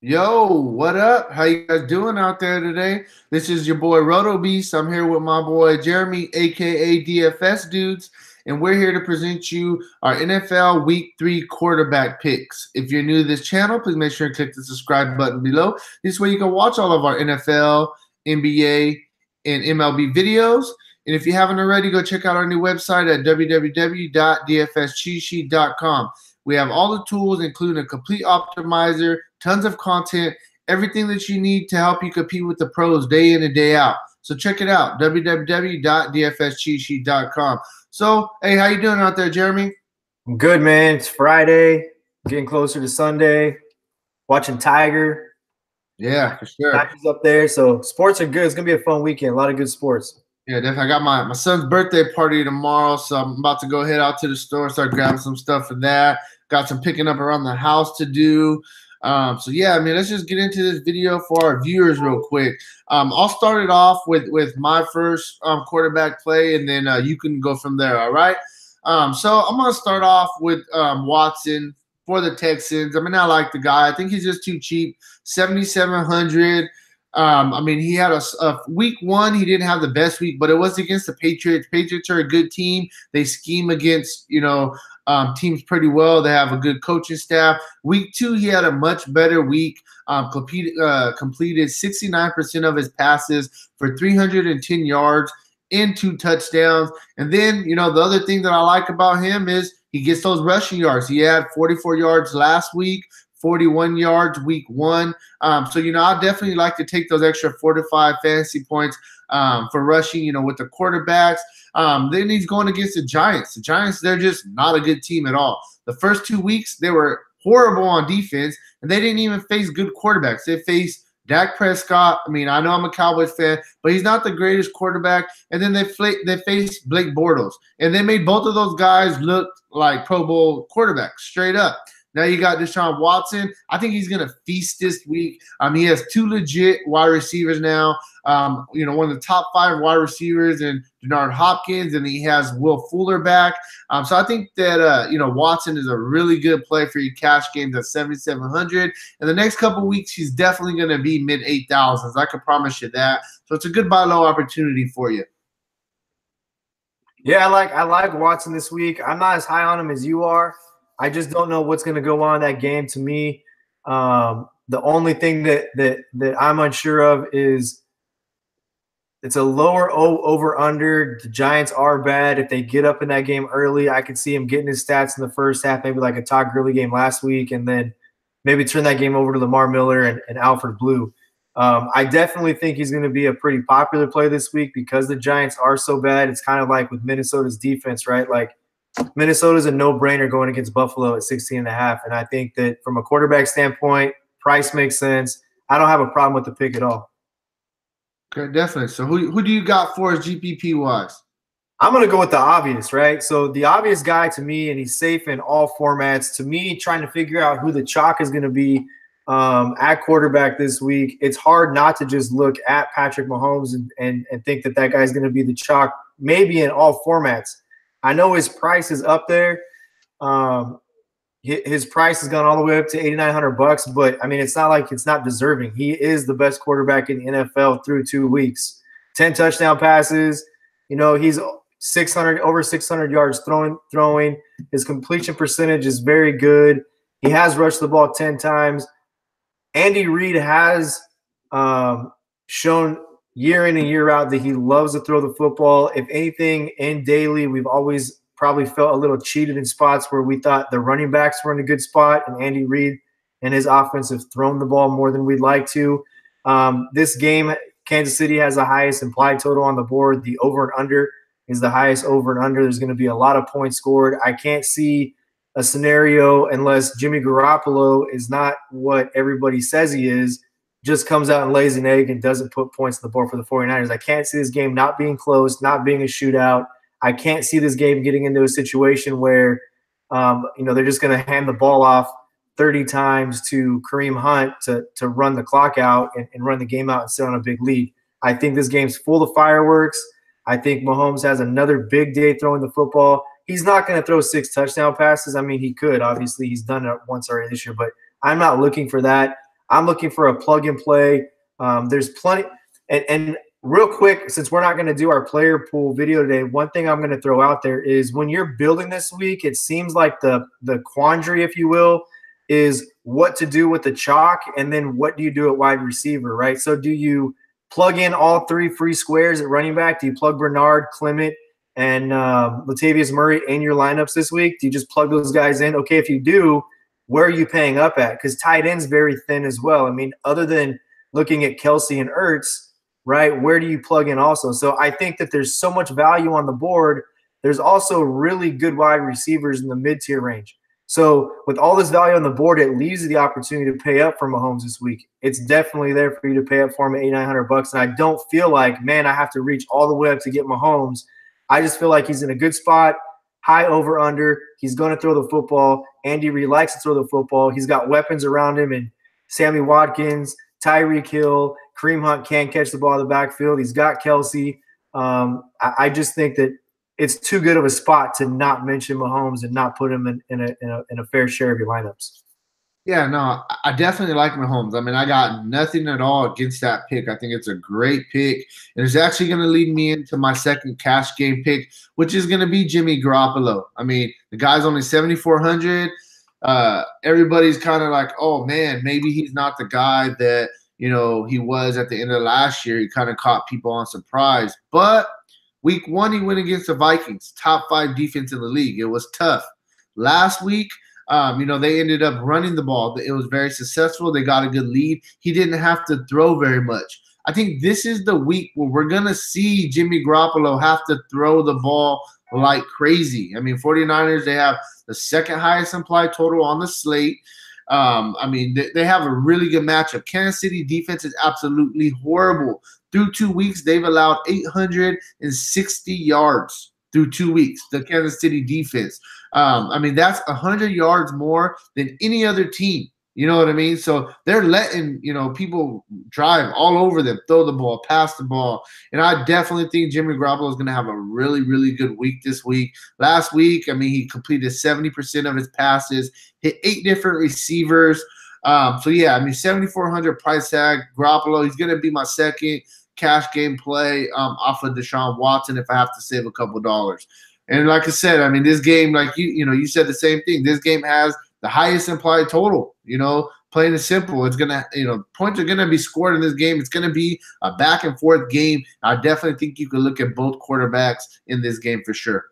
Yo, what up? How you guys doing out there today? This is your boy Roto Beast. I'm here with my boy Jeremy, aka DFS Dudes, and we're here to present you our NFL Week 3 quarterback picks. If you're new to this channel, please make sure to click the subscribe button below. This way you can watch all of our NFL, NBA, and MLB videos. And if you haven't already, go check out our new website at www.dfscheatsheet.com. We have all the tools, including a complete optimizer, tons of content, everything that you need to help you compete with the pros day in and day out. So check it out, www.dfscheatsheet.com. So, hey, how you doing out there, Jeremy? I'm good, man. It's Friday, getting closer to Sunday. Watching Tiger. Yeah, for sure. Tigers up there. So sports are good. It's gonna be a fun weekend. A lot of good sports. Yeah, definitely. I got my son's birthday party tomorrow, so I'm about to go head out to the store, start grabbing some stuff for that. Got some picking up around the house to do. So yeah, I mean, let's just get into this video for our viewers real quick. I'll start it off with my first quarterback play, and then you can go from there. All right. So I'm gonna start off with Watson for the Texans. I mean, I like the guy. I think he's just too cheap. 7,700. I mean, he had a week one. He didn't have the best week, but it was against the Patriots. Patriots are a good team. They scheme against, teams pretty well. They have a good coaching staff. Week two, he had a much better week. Completed 69% of his passes for 310 yards and 2 touchdowns. And then, the other thing that I like about him is he gets those rushing yards. He had 44 yards last week, 41 yards week one. So, I definitely like to take those extra 4 to 5 fantasy points for rushing, with the quarterbacks. Then he's going against the Giants. The Giants, they're just not a good team at all. The first 2 weeks, they were horrible on defense, and they didn't even face good quarterbacks. They faced Dak Prescott. I mean, I know I'm a Cowboys fan, but he's not the greatest quarterback. And then they faced Blake Bortles, and they made both of those guys look like Pro Bowl quarterbacks, straight up. Now you got Deshaun Watson. I think he's going to feast this week. He has 2 legit wide receivers now. One of the top 5 wide receivers in Denard Hopkins, and he has Will Fuller back. So I think that, Watson is a really good play for your cash games at 7,700. In the next couple of weeks, he's definitely going to be mid-8,000s. I can promise you that. So it's a good buy low opportunity for you. Yeah, I like Watson this week. I'm not as high on him as you are. I just don't know what's going to go on in that game. To me, the only thing that I'm unsure of is it's a lower over under. The Giants are bad. If they get up in that game early, I could see him getting his stats in the first half, maybe like a Todd Gurley game last week, and then maybe turn that game over to Lamar Miller and Alfred Blue. I definitely think he's going to be a pretty popular play this week because the Giants are so bad. It's kind of like with Minnesota's defense, right? Like, Minnesota's a no-brainer going against Buffalo at 16.5, and I think that from a quarterback standpoint, price makes sense. I don't have a problem with the pick at all. Okay, definitely. So who do you got for us GPP-wise? I'm going to go with the obvious, right? So the obvious guy to me, and he's safe in all formats. To me, trying to figure out who the chalk is going to be at quarterback this week, it's hard not to just look at Patrick Mahomes and think that guy's going to be the chalk maybe in all formats. I know his price is up there. His price has gone all the way up to $8,900, but I mean, it's not like it's not deserving. He is the best quarterback in the NFL through 2 weeks. 10 touchdown passes. He's over 600 yards throwing. His completion percentage is very good. He has rushed the ball 10 times. Andy Reid has shown year in and year out that he loves to throw the football. If anything, in daily, we've always probably felt a little cheated in spots where we thought the running backs were in a good spot, and Andy Reid and his offense have thrown the ball more than we'd like to. This game, Kansas City has the highest implied total on the board. The over and under is the highest over and under. There's going to be a lot of points scored. I can't see a scenario unless Jimmy Garoppolo is not what everybody says he is, just comes out and lays an egg and doesn't put points on the board for the 49ers. I can't see this game not being close, not being a shootout. I can't see this game getting into a situation where, they're just going to hand the ball off 30 times to Kareem Hunt to run the clock out and run the game out and sit on a big lead. I think this game's full of fireworks. I think Mahomes has another big day throwing the football. He's not going to throw 6 touchdown passes. I mean, he could. Obviously, he's done it once already this year, but I'm not looking for that. I'm looking for a plug and play. There's plenty. And real quick, since we're not going to do our player pool video today, one thing I'm going to throw out there is when you're building this week, it seems like the quandary, if you will, is what to do with the chalk, and then what do you do at wide receiver, right? So do you plug in all 3 free squares at running back? Do you plug Bernard, Clement, and Latavius Murray in your lineups this week? Do you just plug those guys in? Okay, if you do, where are you paying up at? Because tight end's very thin as well. I mean, other than looking at Kelsey and Ertz, right, where do you plug in also? So I think that there's so much value on the board. There's also really good wide receivers in the mid-tier range. So with all this value on the board, it leaves you the opportunity to pay up for Mahomes this week. It's definitely there for you to pay up for him at $8,900. And I don't feel like, man, I have to reach all the way up to get Mahomes. I just feel like he's in a good spot, high over-under. He's going to throw the football. Andy Reid likes to throw the football. He's got weapons around him, and Sammy Watkins, Tyreek Hill, Kareem Hunt can't catch the ball in the backfield. He's got Kelsey. I just think that it's too good of a spot to not mention Mahomes and not put him in a fair share of your lineups. Yeah, no, I definitely like Mahomes. I mean, I got nothing at all against that pick. I think it's a great pick. And it's actually going to lead me into my second cash game pick, which is going to be Jimmy Garoppolo. I mean, the guy's only 7,400. Everybody's kind of like, oh, man, maybe he's not the guy that, you know, he was at the end of last year. He kind of caught people on surprise. But week 1, he went against the Vikings, top 5 defense in the league. It was tough. Last week, you know, they ended up running the ball. It was very successful. They got a good lead. He didn't have to throw very much. I think this is the week where we're going to see Jimmy Garoppolo have to throw the ball like crazy. I mean, 49ers, they have the second highest implied total on the slate. I mean, they have a really good matchup. Kansas City defense is absolutely horrible. Through 2 weeks, they've allowed 860 yards through 2 weeks, the Kansas City defense. I mean, that's 100 yards more than any other team. You know what I mean? So they're letting, you know, people drive all over them, throw the ball, pass the ball. And I definitely think Jimmy Garoppolo is going to have a really, really good week this week. Last week, I mean, he completed 70% of his passes, hit 8 different receivers. So, yeah, I mean, 7,400 price tag. Garoppolo, he's going to be my second cash game play off of Deshaun Watson if I have to save a couple dollars. And like I said, I mean, this game, like you know, you said the same thing. This game has the highest implied total, you know, plain and simple. It's going to, you know, points are going to be scored in this game. It's going to be a back and forth game. I definitely think you could look at both quarterbacks in this game for sure.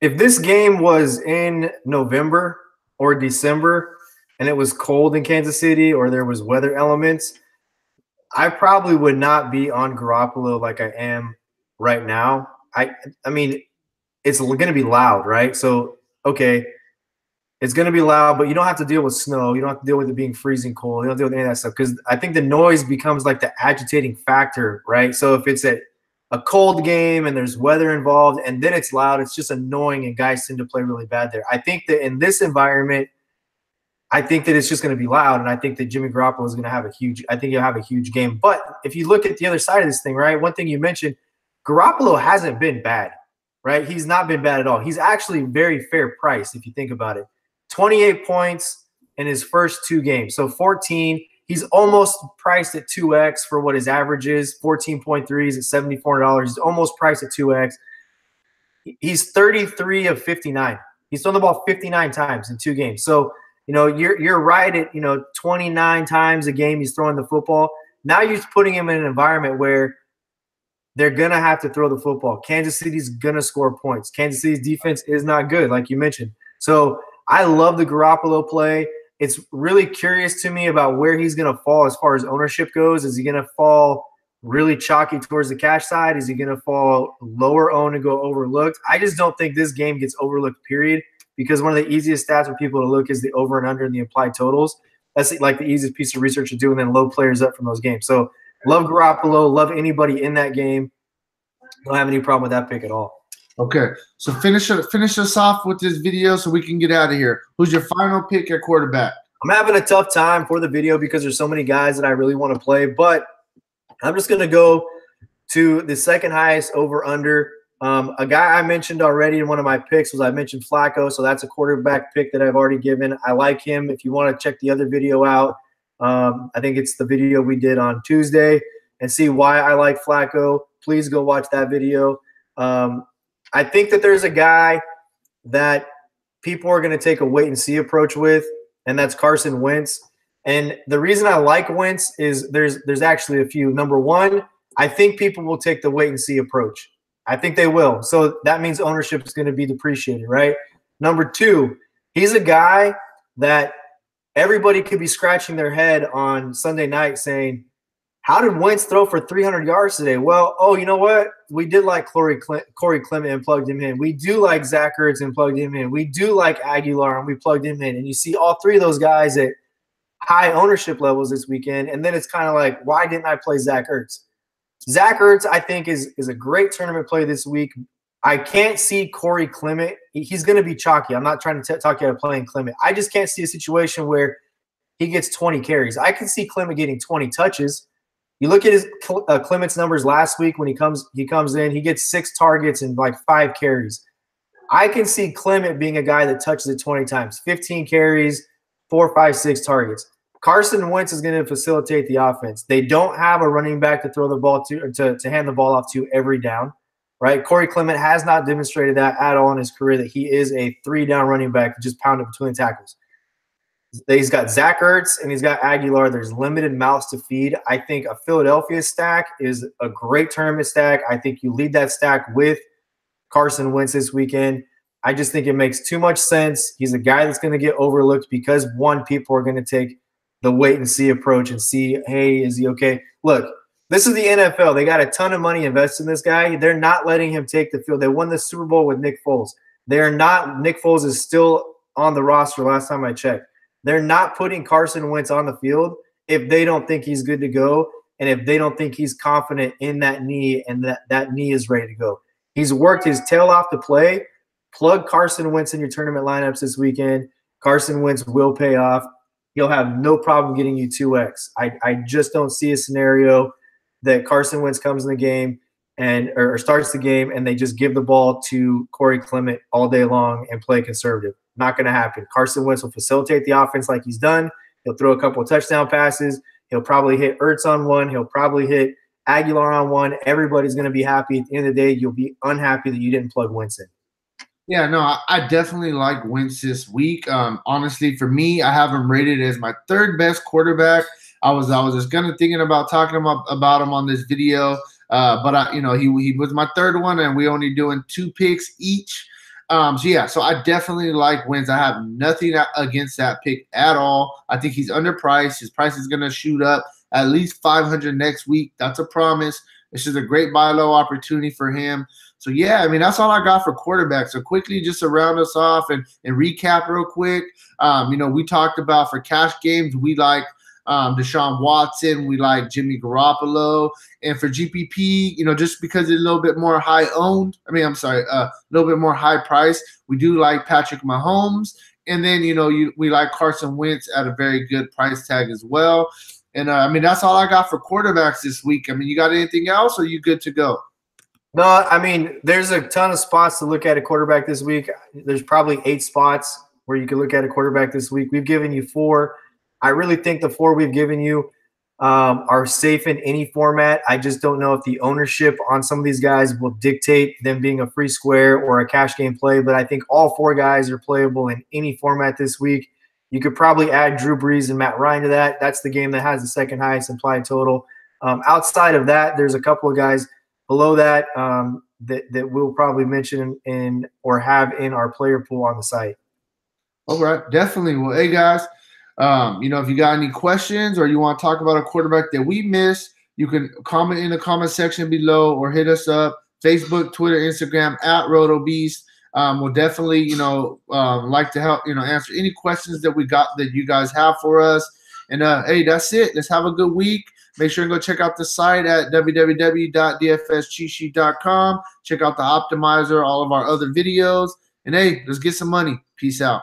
If this game was in November or December and it was cold in Kansas City or there was weather elements, I probably would not be on Garoppolo like I am right now. I mean, it's going to be loud, right? So, okay, it's going to be loud, but you don't have to deal with snow. You don't have to deal with it being freezing cold. You don't deal with any of that stuff because I think the noise becomes like the agitating factor, right? So if it's a cold game and there's weather involved and then it's loud, it's just annoying and guys tend to play really bad there. I think that in this environment, I think that it's just going to be loud, and I think that Jimmy Garoppolo is going to have I think he'll have a huge game. But if you look at the other side of this thing, right, one thing you mentioned, Garoppolo hasn't been bad, right? He's not been bad at all. He's actually very fair price if you think about it. 28 points in his first 2 games. So 14. He's almost priced at 2x for what his average is. 14.3 is at $7,400. He's almost priced at 2x. He's 33 of 59. He's thrown the ball 59 times in 2 games. So, you know, you're right at, you know, 29 times a game he's throwing the football. Now you're just putting him in an environment where they're going to have to throw the football. Kansas City's going to score points. Kansas City's defense is not good, like you mentioned. So I love the Garoppolo play. It's really curious to me about where he's going to fall as far as ownership goes. Is he going to fall really chalky towards the cash side? Is he going to fall lower owned and go overlooked? I just don't think this game gets overlooked, period, because one of the easiest stats for people to look is the over and under and the implied totals. That's like the easiest piece of research to do, and then load players up from those games. So love Garoppolo, love anybody in that game. Don't have any problem with that pick at all. Okay, so finish us off with this video so we can get out of here. Who's your final pick at quarterback? I'm having a tough time for the video because there's so many guys that I really want to play, but I'm just going to go to the second highest over-under. A guy I mentioned already in one of my picks I mentioned Flacco, so that's a quarterback pick that I've already given. I like him. If you want to check the other video out, I think it's the video we did on Tuesday, and see why I like Flacco. Please go watch that video. I think that there's a guy that people are going to take a wait-and-see approach with, and that's Carson Wentz. And the reason I like Wentz is there's actually a few. Number one, I think people will take the wait-and-see approach. I think they will. So that means ownership is going to be depreciated, right? Number two, he's a guy that everybody could be scratching their head on Sunday night saying, how did Wentz throw for 300 yards today? Well, oh, you know what? We did like Corey Clement and plugged him in. We do like Zach Ertz and plugged him in. We do like Aguilar and we plugged him in. And you see all three of those guys at high ownership levels this weekend. And then it's kind of like, why didn't I play Zach Ertz? Zach Ertz, I think, is a great tournament play this week. I can't see Corey Clement. He's going to be chalky. I'm not trying to talk you out of playing Clement. I just can't see a situation where he gets 20 carries. I can see Clement getting 20 touches. You look at his Clement's numbers last week when he comes in, he gets 6 targets and like 5 carries. I can see Clement being a guy that touches it 20 times, 15 carries, 4, 5, 6 targets. Carson Wentz is going to facilitate the offense. They don't have a running back to throw the ball to hand the ball off to every down, right? Corey Clement has not demonstrated that at all in his career, that he is a 3-down running back that just pounded between tackles. He's got Zach Ertz and he's got Aguilar. There's limited mouths to feed. I think a Philadelphia stack is a great tournament stack. I think you lead that stack with Carson Wentz this weekend. I just think it makes too much sense. He's a guy that's going to get overlooked because, one, people are going to take the wait-and-see approach and see, hey, is he okay? Look, this is the NFL. They got a ton of money invested in this guy. They're not letting him take the field. They won the Super Bowl with Nick Foles. They're not – Nick Foles is still on the roster last time I checked. They're not putting Carson Wentz on the field if they don't think he's good to go and if they don't think he's confident in that knee and that knee is ready to go. He's worked his tail off to play. Plug Carson Wentz in your tournament lineups this weekend. Carson Wentz will pay off. He'll have no problem getting you 2x. I just don't see a scenario that Carson Wentz comes in the game or starts the game and they just give the ball to Corey Clement all day long and play conservative. Not going to happen. Carson Wentz will facilitate the offense like he's done. He'll throw a couple of touchdown passes. He'll probably hit Ertz on one. He'll probably hit Aguilar on one. Everybody's going to be happy. At the end of the day, you'll be unhappy that you didn't plug Wentz in. Yeah, no, I definitely like Wentz this week. Honestly, for me, I have him rated as my 3rd best quarterback. I was just kind of thinking about talking about him on this video, but he was my 3rd one, and we only doing 2 picks each. So I definitely like Wentz. I have nothing against that pick at all. I think he's underpriced. His price is going to shoot up at least 500 next week. That's a promise. This is a great buy low opportunity for him. So, yeah, I mean, that's all I got for quarterbacks. So, quickly, just to round us off and recap real quick, we talked about for cash games, we like Deshaun Watson. We like Jimmy Garoppolo. And for GPP, just because it's a little bit more a little bit more high price, we do like Patrick Mahomes. And then, we like Carson Wentz at a very good price tag as well. And, that's all I got for quarterbacks this week. I mean, you got anything else, or are you good to go? No, I mean, there's a ton of spots to look at a quarterback this week. There's probably 8 spots where you can look at a quarterback this week. We've given you 4. I really think the 4 we've given you are safe in any format. I just don't know if the ownership on some of these guys will dictate them being a free square or a cash game play, but I think all 4 guys are playable in any format this week. You could probably add Drew Brees and Matt Ryan to that. That's the game that has the 2nd highest implied total. Outside of that, there's a couple of guys below that that we'll probably mention or have in our player pool on the site. All right, definitely. Well, hey, guys, if you got any questions or you want to talk about a quarterback that we missed, you can comment in the comment section below or hit us up, Facebook, Twitter, Instagram, @RotoBeast. We'll definitely, like to help, answer any questions that you guys have for us. And, hey, that's it. Let's have a good week. Make sure and go check out the site at www.dfscheatsheet.com. Check out the optimizer, all of our other videos. And, hey, let's get some money. Peace out.